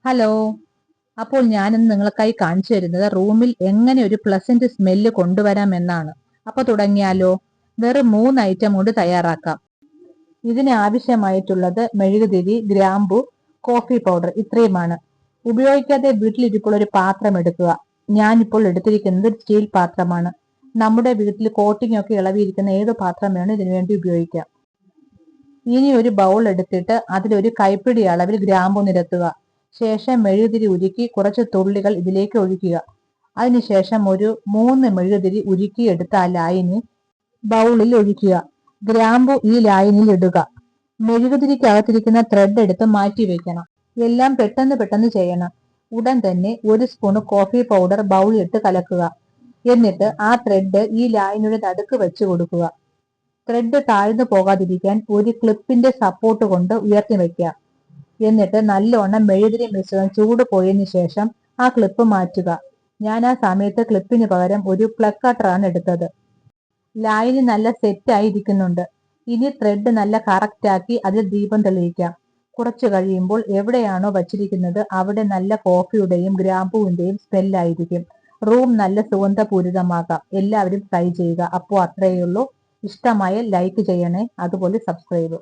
Hello. അപ്പോൾ ഞാനിന്ന് നിങ്ങൾക്കായി കാണിച്ചു തരുന്നത് റൂമിൽ എങ്ങനെ ഒരു പ്ലസന്റ് സ്മെല്ല് കൊണ്ടുവരാം എന്നാണ്. അപ്പൊ തുടങ്ങിയാലോ? വെറും 3 ഐറ്റം കൊണ്ട് തയ്യാറാക്കാം. ഇതിന് ആവശ്യമായിട്ടുള്ളത് മെഴുകുതിരി, ഗ്രാമ്പു, കോഫി പൗഡർ ഇത്രയുമാണ്. ഉപയോഗിക്കാതെ വീട്ടിലിരിപ്പോൾ ഒരു പാത്രം എടുക്കുക. ഞാനിപ്പോൾ എടുത്തിരിക്കുന്നത് സ്റ്റീൽ പാത്രമാണ്. നമ്മുടെ വീട്ടിൽ കോട്ടിംഗ് ഒക്കെ ഇളവിയിരിക്കുന്ന ഏത് പാത്രം വേണം ഇതിനു വേണ്ടി ഉപയോഗിക്കാം. ഇനി ഒരു ബൗൾ എടുത്തിട്ട് അതിലൊരു കൈപ്പിടി അളവിൽ ഗ്രാമ്പു നിരത്തുക. ശേഷം മെഴുകുതിരി ഉരുക്കി കുറച്ച് തുള്ളികൾ ഇതിലേക്ക് ഒഴിക്കുക. അതിനുശേഷം ഒരു 3 മെഴുകുതിരി ഉരുക്കിയെടുത്ത ആ ലായനി ബൗളിൽ ഒഴിക്കുക. ഗ്രാമ്പു ഈ ലായനിയിൽ ഇടുക. മെഴുകുതിരിക്കകത്തിരിക്കുന്ന ത്രെഡ് എടുത്ത് മാറ്റി വെക്കണം. എല്ലാം പെട്ടെന്ന് പെട്ടെന്ന് ചെയ്യണം. ഉടൻ തന്നെ 1 സ്പൂൺ കോഫി പൗഡർ ബൗളിലിട്ട് കലക്കുക. എന്നിട്ട് ആ ത്രെഡ് ഈ ലായനിയുടെ നടുക്ക് വെച്ച് കൊടുക്കുക. ത്രെഡ് താഴ്ന്നു പോകാതിരിക്കാൻ ഒരു ക്ലിപ്പിന്റെ സപ്പോർട്ട് കൊണ്ട് ഉയർത്തി വെക്കാം. എന്നിട്ട് നല്ലോണം മെഴുകുതിരി മിശ്രിതം ചൂട് പോയതിനു ശേഷം ആ ക്ലിപ്പ് മാറ്റുക. ഞാൻ ആ സമയത്ത് ക്ലിപ്പിന് പകരം ഒരു പ്ലഗ് കട്ടറാണ് എടുത്തത്. ലായനി നല്ല സെറ്റായി ഇരിക്കുന്നുണ്ട്. ഇനി ത്രെഡ് നല്ല കറക്റ്റ് ആക്കി അതിൽ ദീപം തെളിയിക്കാം. കുറച്ചു കഴിയുമ്പോൾ എവിടെയാണോ വച്ചിരിക്കുന്നത് അവിടെ നല്ല കോഫിയുടെയും ഗ്രാമ്പൂവിന്റെയും സ്മെല്ലായിരിക്കും. റൂം നല്ല സുഗന്ധപൂരിതമാകാം. എല്ലാവരും ട്രൈ ചെയ്യുക. അപ്പോൾ അത്രയേ ഉള്ളൂ. ഇഷ്ടമായ ലൈക്ക് ചെയ്യണേ, അതുപോലെ സബ്സ്ക്രൈബ്.